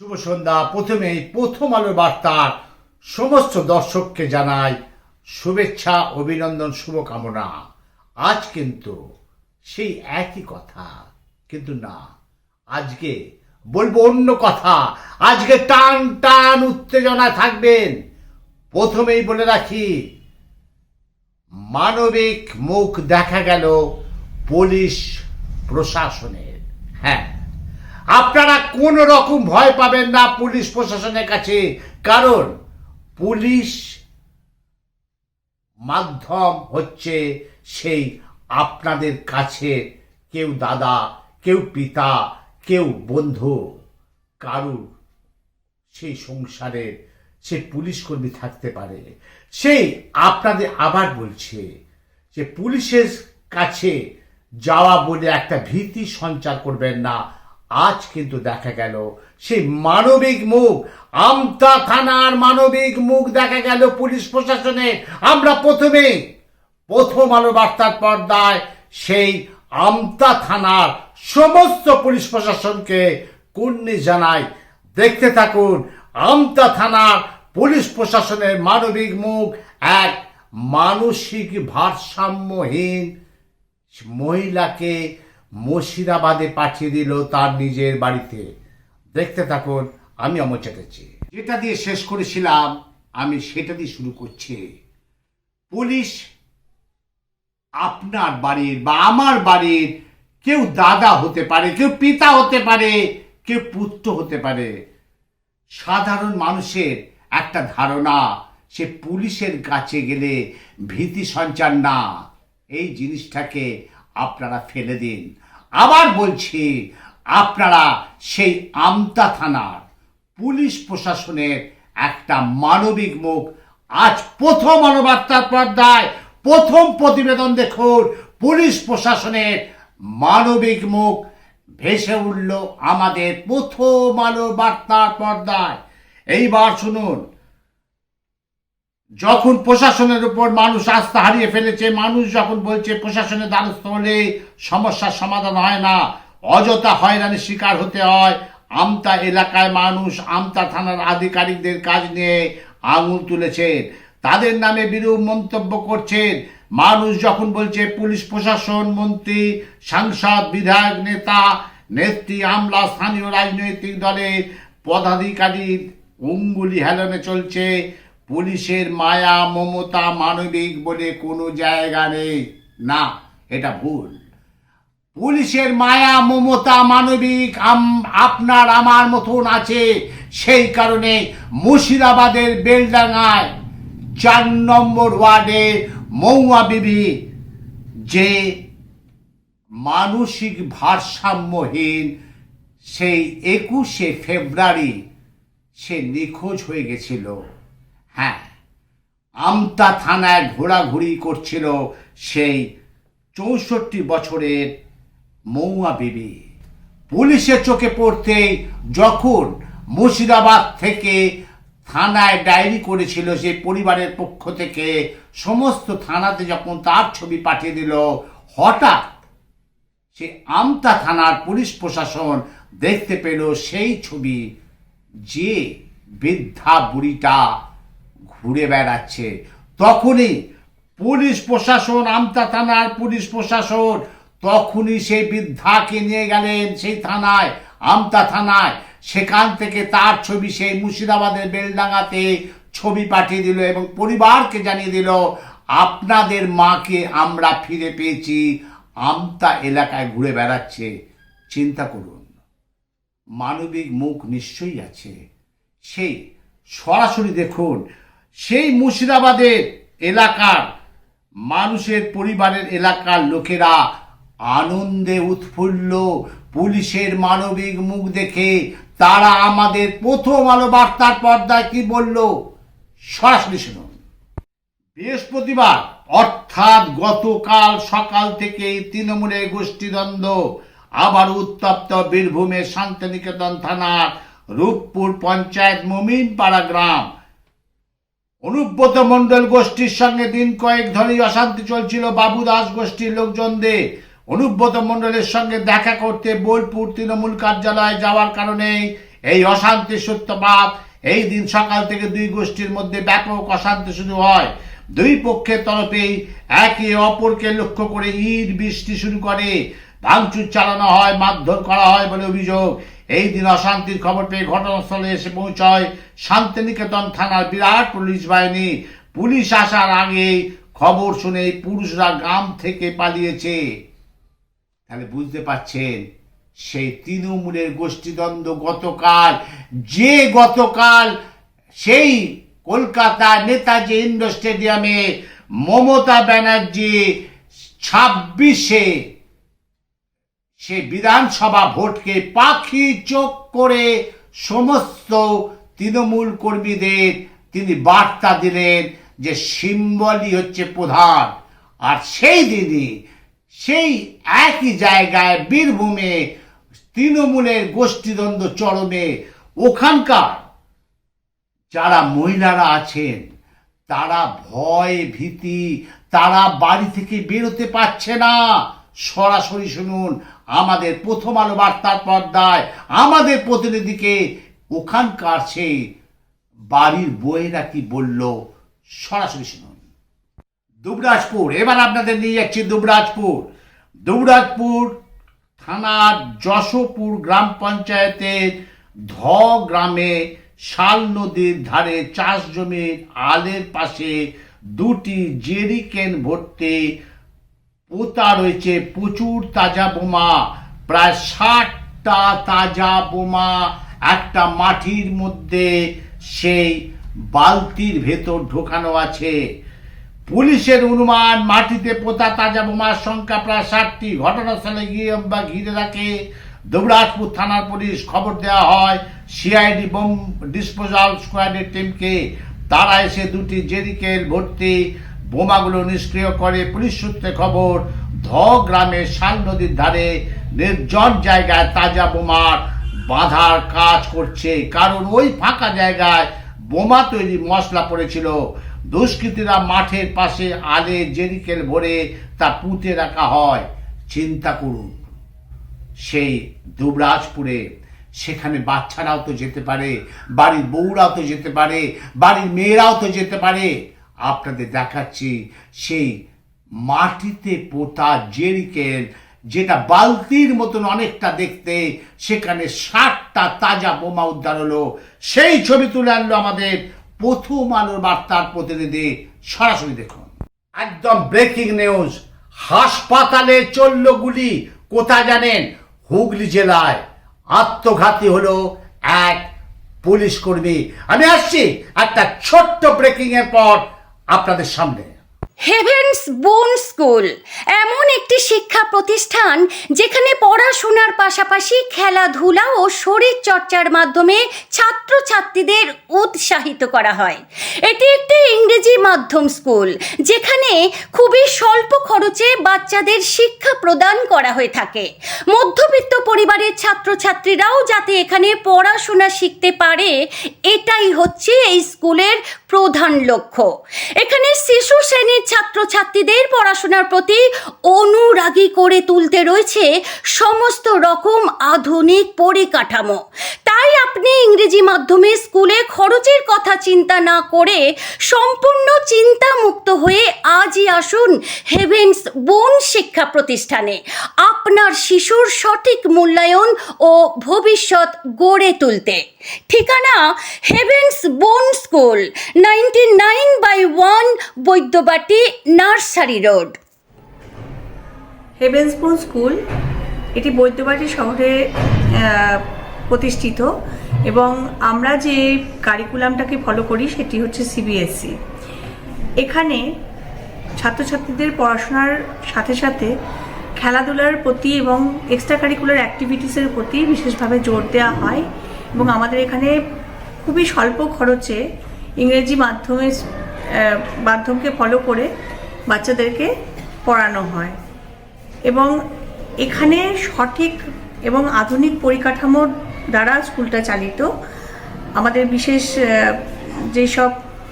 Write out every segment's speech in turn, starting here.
শুভ সন্ধ্যা। প্রথমেই প্রথম আলোর বার্তার সমস্ত দর্শককে জানাই শুভেচ্ছা, অভিনন্দন, শুভকামনা। আজ কিন্তু সেই একই কথা, কিন্তু না, আজকে বলবো অন্য কথা। আজকে টান টান উত্তেজনায় থাকবেন। প্রথমেই বলে রাখি, মানবিক মুখ দেখা গেল পুলিশ প্রশাসনের। হ্যাঁ, আপনারা কোন রকম ভয় পাবেন না পুলিশ প্রশাসনের কাছে, কারণ পুলিশ মাধ্যম হচ্ছে সেই আপনাদের কাছে কেউ দাদা, কেউ পিতা, কেউ বন্ধু, কারুর সেই সংসারের সে পুলিশ কর্মী থাকতে পারে। সেই আপনাদের আবার বলছে যে পুলিশের কাছে যাওয়া বলে একটা ভীতি সঞ্চার করবেন না। আজ কিন্তু দেখা গেল সেই মানবিক মুখ, আমতা থানার মানবিক মুখ দেখা গেল পুলিশ প্রশাসনের। আমরা প্রথম আলো বার্তার পর্দায় সেই আমতা থানার সমস্ত পুলিশ প্রশাসনকে কুর্নি জানাই। দেখতে থাকুন আমতা থানার পুলিশ প্রশাসনের মানবিক মুখ। এক মানসিক ভারসাম্যহীন মহিলাকে মুর্শিদাবাদে পাঠিয়ে দিল তার নিজের বাড়িতে। দেখতে থাকুন। আমি অমর চ্যাটার্জি। যেটা দিয়ে শেষ করেছিলাম আমি সেটা দিয়ে শুরু করছি। পুলিশ আপনার বাড়ির বা আমার বাড়ির কেউ দাদা হতে পারে, কেউ পিতা হতে পারে, কেউ পুত্র হতে পারে। সাধারণ মানুষের একটা ধারণা সে পুলিশের কাছে গেলে ভীতি সঞ্চার না, এই জিনিসটাকে আপনারা ফেলে দিন। আবার বলছি, আপনারা সেই আমতা থানার পুলিশ প্রশাসনের একটা মানবিক মুখ আজ প্রথম আলো বার্তার পর্দায় প্রথম প্রতিবেদন দেখুন। পুলিশ প্রশাসনের মানবিক মুখ ভেসে উঠল আমাদের প্রথম আলো বার্তার পর্দায়। এইবার শুনুন, যখন প্রশাসনের উপর মানুষ আস্থা হারিয়ে ফেলেছে, মানুষ যখন বলছে প্রশাসনের দ্বারস্থ হলে সমস্যার সমাধান হয় না, অযথা হয়রানির শিকার হতে হয়, আমতা এলাকায় মানুষ আমতা থানার আধিকারিকদের কাজ নিয়ে আঙুল তুলেছেন, তাদের নামে বিরূপ মন্তব্য করছেন। মানুষ যখন বলছে পুলিশ প্রশাসন, মন্ত্রী, সাংসদ, বিধায়ক, নেতা, নেত্রী, আমলা, স্থানীয় রাজনৈতিক দলের পদাধিকারীর অঙ্গুলি হেলনে চলছে, পুলিশের মায়া মমতা মানবিক বলে কোনো জায়গা নেই। না, এটা ভুল। পুলিশের মায়া মমতা মানবিক আপনার আমার মতন আছে। সেই কারণে মুর্শিদাবাদের বেলডাঙ্গায় 4 নম্বর ওয়ার্ডে মৌয়া বিবি যে মানসিক ভারসাম্যহীন সেই 21শে ফেব্রুয়ারি সে নিখোঁজ হয়ে গেছিল। হ্যাঁ, আমতা থানায় ঘোরাঘুরি করছিল সেই 64 বছরের মৌয়া বিবি। পুলিশের চোখে পড়তে যখন মুর্শিদাবাদ থেকে থানায় ডায়েরি করেছিল সেই পরিবারের পক্ষ থেকে, সমস্ত থানাতে যখন তার ছবি পাঠিয়ে দিল, হঠাৎ সে আমতা থানার পুলিশ প্রশাসন দেখতে পেল সেই ছবি, যে বৃদ্ধা বুড়িটা ঘুরে বেড়াচ্ছে। তখনই পুলিশ প্রশাসন, আমতা থানার পুলিশ প্রশাসন তখনই সেই বৃদ্ধাকে নিয়ে গেলেন সেই থানায়, আমতা থানায়। সেখান থেকে তার ছবি সেই মুর্শিদাবাদের বেলডাঙ্গাতে ছবি পাঠিয়ে দিল এবং পরিবারকে জানিয়ে দিল, আপনাদের মাকে আমরা ফিরে পেয়েছি, আমতা এলাকায় ঘুরে বেড়াচ্ছে। চিন্তা করুন, মানবিক মুখ নিশ্চয়ই আছে। সেই সরাসরি দেখুন, সেই মুর্শিদাবাদের এলাকার মানুষের পরিবারের এলাকার লোকেরা আনন্দে উৎফুল্ল পুলিশের মানবিক মুখ দেখে। তারা আমাদের প্রথম আলো বার্তার পর্দায় কি বলল, সরাসরি শুনুন। বৃহস্পতিবার অর্থাৎ গতকাল সকাল থেকে তৃণমূলের গোষ্ঠীদ্বন্দ্ব আবার উত্তপ্ত বীরভূমের শান্তিনিকেতন থানার রূপপুর পঞ্চায়েত মোমিনপাড়া গ্রাম। অনুব্রত মণ্ডল গোষ্ঠীর সঙ্গে দিন কয়েক ধরেই অশান্তি চলছিল বাবু দাস গোষ্ঠীর লোকজনদের। অনুব্রত মণ্ডলের সঙ্গে দেখা করতে বোলপুর তৃণমূল কার্যালয়ে যাওয়ার কারণে এই অশান্তির সূত্রপাত। এই দিন সকাল থেকে দুই গোষ্ঠীর মধ্যে ব্যাপক অশান্তি শুরু হয়। দুই পক্ষের তরফেই একে অপরকে লক্ষ্য করে ইট বৃষ্টি শুরু করে, ভাঙচুর চালানো হয়, মারধর করা হয় বলে অভিযোগ। এই দিন অশান্তির খবর পেয়ে ঘটনাস্থলে এসে পৌঁছয় শান্তিনিকেতন থানার বিরাট পুলিশ বাহিনী। পুলিশ আসার আগে খবর শুনে পুরুষরা গ্রাম থেকে পালিয়েছে। তাহলে বুঝতে পারছেন সেই তৃণমূলের গোষ্ঠীদ্বন্দ্ব গতকাল সেই কলকাতা নেতাজি ইন্ডোর স্টেডিয়ামে মমতা ব্যানার্জি 26-এ সে বিধানসভা ভোটকে পাখি চোখ করে সমস্ত তৃণমূল কর্মীদের তিনি বার্তা দিলেন যে সিম্বলই হচ্ছে প্রধান। আর সেই দিনই সেই একই জায়গায় বীরভূমে তৃণমূলের গোষ্ঠীদ্বন্দ্ব চরমে। ওখানকার যারা মহিলারা আছেন তারা ভয় ভীতি, তারা বাড়ি থেকে বেরোতে পারছে না। সরাসরি শুনুন আমাদের প্রথম আলো বার্তার পর্দায় আমাদের প্রতিনিধিকে, ওখানকার সেই বাড়ির বউয়েরা কি বলল সরাসরি শুনুন। দুবরাজপুর, এবার আপনাদের নিয়ে যাচ্ছি দুবরাজপুর থানার যশোপুর গ্রাম পঞ্চায়েতের ধ গ্রামে শাল নদীর ধারে চাষ জমির আলের পাশে দুটি জেরিকেন ভর্তি পোতা রয়েছে প্রচুর তাজা বোমা। প্রায় 60টা তাজা বোমা একটা মাটির মধ্যে সেই বালতির ভেতর ঢোকানো আছে। পুলিশের অনুমান মাটিতে পোতা তাজা বোমার সংখ্যা প্রায় 60টি। ঘটনাস্থলে গিয়ে ঘিরে রাখে দুবরাজপুর থানার পুলিশ। খবর দেওয়া হয় সিআইডি বোম ডিসপোজাল স্কোয়াডের টিমকে। তারা এসে দুটি জেরিকেন ভর্তি বোমাগুলো নিষ্ক্রিয় করে। পুলিশ সূত্রে খবর ধ গ্রামে শাল নদীর ধারে নির্জন জায়গায় তাজা বোমার বাঁধার কাজ করছে, কারণ ওই ফাঁকা জায়গায় বোমা তৈরি মশলা পড়েছিল। দুষ্কৃতীরা মাঠের পাশে আলে জেরিকেল ভরে তা পুঁতে রাখা হয়। চিন্তা করুন সেই দুবরাজপুরে, সেখানে বাচ্চারাও তো যেতে পারে, বাড়ির বউরাও তো যেতে পারে, বাড়ির মেয়েরাও তো যেতে পারে। আপনাদের দেখাচ্ছি সেই মাটিতে পোতা জেরিকেল, যেটা বালতির মতন অনেকটা দেখতে, সেখানে 60টা তাজা বোমা উদ্ধার হলো। সেই ছবি তুলে আনলো আমাদের প্রথম আলোর বার্তার প্রতিনিধি। সরাসরি দেখুন। একদম ব্রেকিং নিউজ। হাসপাতালে চলল গুলি। কোথায় জানেন? হুগলি জেলায় আত্মঘাতী হলো এক পুলিশ কর্মী। আমি আসছি একটা ছোট্ট ব্রেকিং এর পর আপনাদের সামনে। হেভেন্স বোন স্কুল এমন একটি শিক্ষা প্রতিষ্ঠান যেখানে পড়াশোনার পাশাপাশি খেলাধুলা ও শরীর চর্চার মাধ্যমে ছাত্রছাত্রীদের উৎসাহিত করা হয়। এটি একটি ইংরেজি মাধ্যম স্কুল যেখানে খুবই স্বল্প খরচে বাচ্চাদের শিক্ষা প্রদান করা হয়ে থাকে। মধ্যবিত্ত পরিবারের ছাত্রছাত্রীরাও যাতে এখানে পড়াশোনা শিখতে পারে, এটাই হচ্ছে এই স্কুলের প্রধান লক্ষ্য। এখানে শিশু শ্রেণীর ছাত্রছাত্রীদের পড়াশোনার প্রতি অনুরাগী করে তুলতে রয়েছে সমস্ত রকম আধুনিক পরিকাঠামো। তাই আপনি ইংরেজি মাধ্যমে স্কুলে খরচের কথা চিন্তা না করে সম্পূর্ণ চিন্তামুক্ত হয়ে আজই আসুন হেভেন্স বোন শিক্ষা প্রতিষ্ঠানে আপনার শিশুর সঠিক মূল্যায়ন ও ভবিষ্যৎ গড়ে তুলতে। ঠিকানা হেভেন্স বোন school, 99/1 Baidyabati, nursery road. Heavens বোন স্কুল এটি বৈদ্যবাটি শহরে প্রতিষ্ঠিত এবং আমরা যে কারিকুলামটাকে ফলো করি সেটি হচ্ছে সিবিএসসি। এখানে ছাত্রছাত্রীদের পড়াশোনার সাথে সাথে খেলাধুলার প্রতি এবং এক্সট্রা কারিকুলার অ্যাক্টিভিটিসের প্রতি বিশেষভাবে জোর দেওয়া হয় এবং আমাদের এখানে খুবই স্বল্প খরচে ইংরেজি মাধ্যমকে ফলো করে বাচ্চাদেরকে পড়ানো হয় এবং এখানে সঠিক এবং আধুনিক পরিকাঠামোর দ্বারা স্কুলটা চালিত। আমাদের বিশেষ যেসব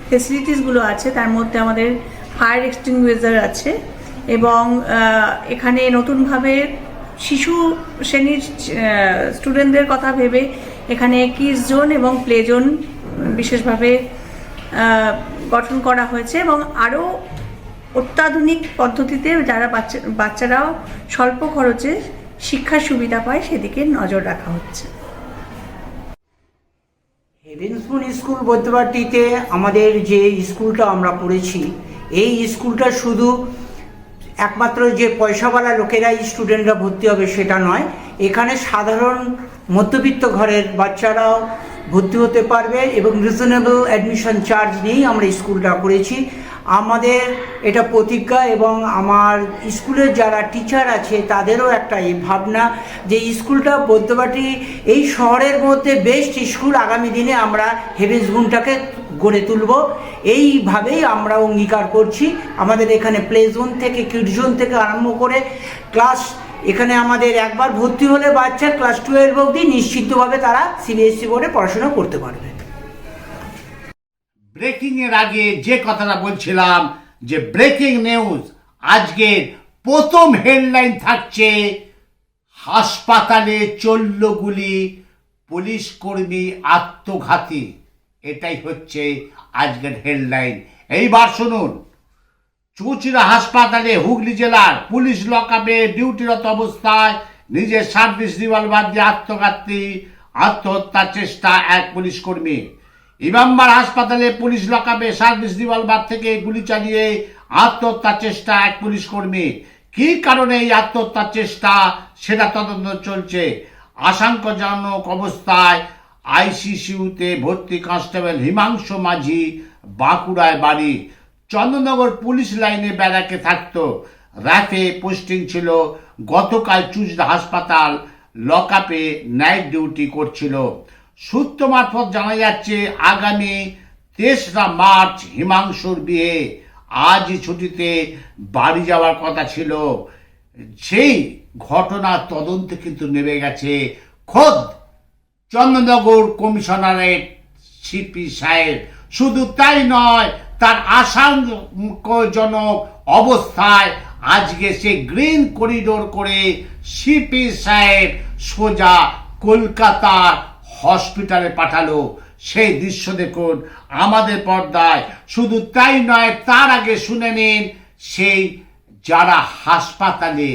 ফেসিলিটিসগুলো আছে তার মধ্যে আমাদের ফায়ার এক্সটিংগুইশার আছে এবং এখানে নতুনভাবে শিশু শ্রেণীর স্টুডেন্টদের কথা ভেবে এখানে কিডস জোন এবং প্লে জোন বিশেষভাবে গঠন করা হয়েছে এবং আরও অত্যাধুনিক পদ্ধতিতে যারা বাচ্চারাও স্বল্প খরচে শিক্ষার সুবিধা পায় সেদিকে নজর রাখা হচ্ছে। হেভেনসবুন স্কুল বৈদ্যবাটিতে আমাদের যে স্কুলটা আমরা পড়েছি, এই স্কুলটা শুধু একমাত্র যে পয়সাওয়ালা লোকেরাই স্টুডেন্টরা ভর্তি হবে সেটা নয়, এখানে সাধারণ মধ্যবিত্ত ঘরের বাচ্চারাও ভর্তি হতে পারবে এবং রিজনেবল অ্যাডমিশন চার্জ নিয়েই আমরা স্কুলটা করেছি। আমাদের এটা প্রতিজ্ঞা এবং আমার স্কুলের যারা টিচার আছে তাদেরও একটা এই ভাবনা যে স্কুলটা বৈদ্যবাটি এই শহরের মধ্যে বেস্ট স্কুল আগামী দিনে আমরা হেভেনসবুনটাকে গড়ে তুলব, এইভাবেই আমরা অঙ্গীকার করছি। আমাদের এখানে প্লে জোন থেকে কিডস জোন থেকে আরম্ভ করে ক্লাস, এখানে আমাদের একবার ভর্তি হলে বাচ্চা ক্লাস 12 অবধি নিশ্চিতভাবে তারা সিবিএসসি বোর্ডে পড়াশোনা করতে পারবে। ব্রেকিং এর আগে যে কথাটা বলছিলাম যে ব্রেকিং নিউজ, আজকের প্রথম হেডলাইন থাকছে হাসপাতালে চলল গুলি, পুলিশ কর্মী আত্মঘাতী। এটাই হচ্ছে আজকের হেডলাইন। এইবার শুনুন, চুঁচুড়া হাসপাতালে হুগলি জেলার পুলিশ লকআপে ডিউটিরত অবস্থায় নিজের সার্ভিস রিভলভার দিয়ে আত্মহত্যার চেষ্টা এক পুলিশ কর্মী। ইমামবাড়া হাসপাতালে পুলিশ লকআপে সার্ভিস রিভলভার থেকে গুলি চালিয়ে আত্মহত্যার চেষ্টা এক পুলিশ কর্মী। কি কারণে এই আত্মহত্যার চেষ্টা সেটা তদন্ত চলছে। আশঙ্কাজনক অবস্থায় আইসিইউতে ভর্তি কনস্টেবল হিমাংশু মাঝি, বাঁকুড়ায় বাড়ি। চন্দননগর পুলিশ লাইনে ব্যারাকে থাকতো, রাতে পোস্টিং ছিল। গতকাল চুঁচুড়া হাসপাতাল লকআপে নাইট ডিউটি করছিল। সূত্র মারফত জানা যাচ্ছে আগামী 3রা মার্চ হিমাংশুর বিয়ে। আজই ছুটিতে বাড়ি যাওয়ার কথা ছিল। সেই ঘটনার তদন্তে কিন্তু নেমে গেছে খোদ চন্দননগর কমিশনারেট সিপি সাহেব। শুধু তাই নয়, তার আশঙ্কাজনক অবস্থায় আজকে সে গ্রিন করিডোর করে সিপি সাহেব সোজা কলকাতার হসপিটালে পাঠালো। সেই দৃশ্য দেখুন আমাদের পর্দায়। শুধু তাই নয়, তার আগে শুনে নিন সেই যারা হাসপাতালে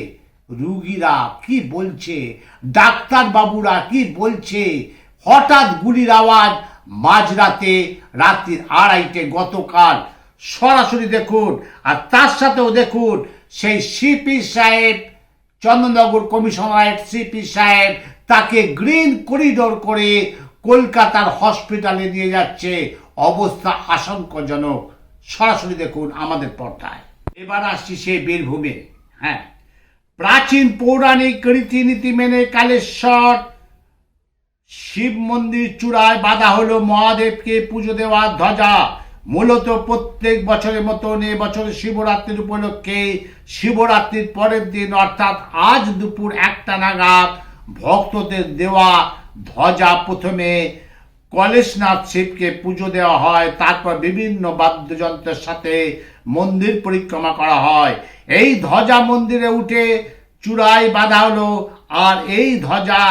রুগীরা কি বলছে, ডাক্তার বাবুরা কি বলছে। হঠাৎ গুলির আওয়াজ মাঝরাতে, রাত্রির 2:30 গতকাল। সরাসরি দেখুন, আর তার সাথেও দেখুন সেই সিপি সাহেব, চন্দননগর কমিশনারেট সিপি সাহেব তাকে গ্রিন করিডোর করে কলকাতার হসপিটালে নিয়ে যাচ্ছে। অবস্থা আশঙ্কাজনক। সরাসরি দেখুন আমাদের পর্দায়। এবার আসছি সেই বীরভূমে। হ্যাঁ, প্রাচীন পৌরাণিক রীতিনীতি মেনে কালেশ্বর শিব মন্দির চূড়ায় বাঁধা হলো মহাদেবকে পুজো দেওয়ার ধ্বজা। মূলত প্রত্যেক বছরের মতন এবছর শিবরাত্রির উপলক্ষে শিবরাত্রির পরের দিন অর্থাৎ আজ দুপুর 1টা নাগাদ ভক্তদের দেওয়া ধ্বজা প্রথমে কলেশনাথ শিবকে পুজো দেওয়া হয়, তারপর বিভিন্ন বাদ্যযন্ত্রের সাথে মন্দির পরিক্রমা করা হয়। এই ধ্বজা মন্দিরে উঠে চূড়ায় বাঁধা হলো। আর এই ধ্বজা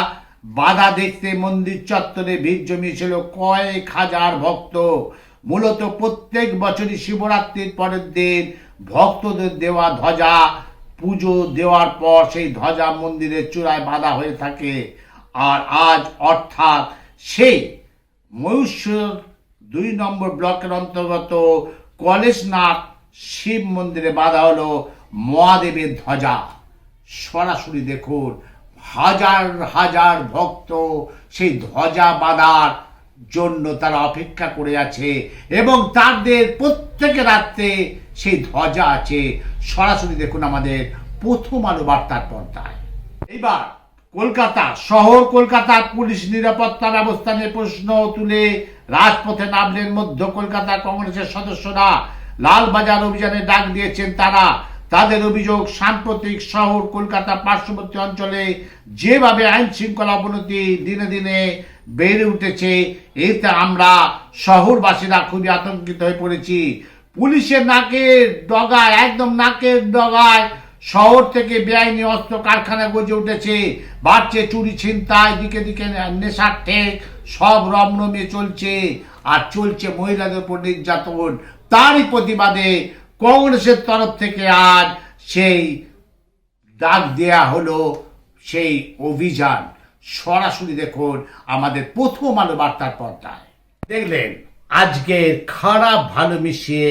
বাঁধা দেখতে মন্দির চত্বরে ভিড় জমিয়েছিল কয়েক হাজার ভক্ত। মূলত প্রত্যেক বছরই শিবরাত্রির পরের দিন ভক্তদের দেওয়া ধ্বজা পুজো দেওয়ার পর সেই ধ্বজা মন্দিরের চূড়ায় বাঁধা হয়ে থাকে। আর আজ অর্থাৎ সেই ময়ূর 2 নম্বর ব্লকের অন্তর্গত কলেশনাথ শিব মন্দিরে বাঁধা হলো মহাদেবের ধ্বজা। সরাসরি দেখুন হাজার হাজার ভক্ত সেই ধ্বজা বাঁধার জন্য তারা অপেক্ষা করে আছে এবং তাদের প্রত্যেকের রাত্রে সেই ধ্বজা আছে। সরাসরি দেখুন আমাদের প্রথম আলো বার্তার পর্দায়। এবার কলকাতা শহর, কলকাতার পুলিশ নিরাপত্তা ব্যবস্থা নিয়ে প্রশ্ন তুলে রাজপথে নামলেন মধ্য কলকাতা কংগ্রেসের সদস্যরা। লালবাজার অভিযানে ডাক দিয়েছেন তারা। তাদের অভিযোগ, সাম্প্রতিক শহর কলকাতা পার্শ্ববর্তী অঞ্চলে যেভাবে আইন শৃঙ্খলা অবনতি দিনে দিনে বেড়ে উঠেছে, এতে আমরা শহরবাসীরা খুবই আতঙ্কিত হয়ে পড়েছি। পুলিশের নাকের ডগায়, একদম নাকের ডগায় শহর থেকে বেআইনি অস্ত্র কারখানা গজে উঠেছে, বাড়ছে চুরি ছিনতাই, দিকে দিকে নেশার ঠেক, সব রমরমিয়ে চলছে, আর চলছে মহিলাদের উপর নির্যাতন। তারই প্রতিবাদে কংগ্রেসের তরফ থেকে আজ সেই ডাক দেয়া হলো সেই অভিযান। সরাসরি দেখুন আমাদের প্রথম আলো বার্তার পর্দায়। দেখলেন আজকের খারাপ ভালো মিশিয়ে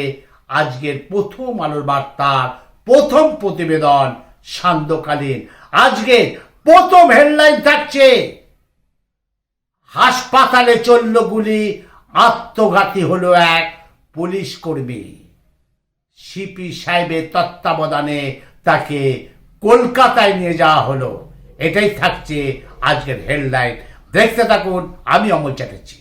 আজকের প্রথম আলোর বার্তার প্রথম প্রতিবেদন সান্ধ্যকালীন। আজকে প্রথম হেডলাইন থাকছে, হাসপাতালে চলল গুলি, আত্মঘাতী হলো এক পুলিশ কর্মী। সিপি সাহেবের তত্ত্বাবধানে তাকে কলকাতায় নিয়ে যাওয়া হলো। এটাই থাকছে আজকের হেডলাইন। দেখতে থাকুন, আমি অমল চ্যাটার্জি।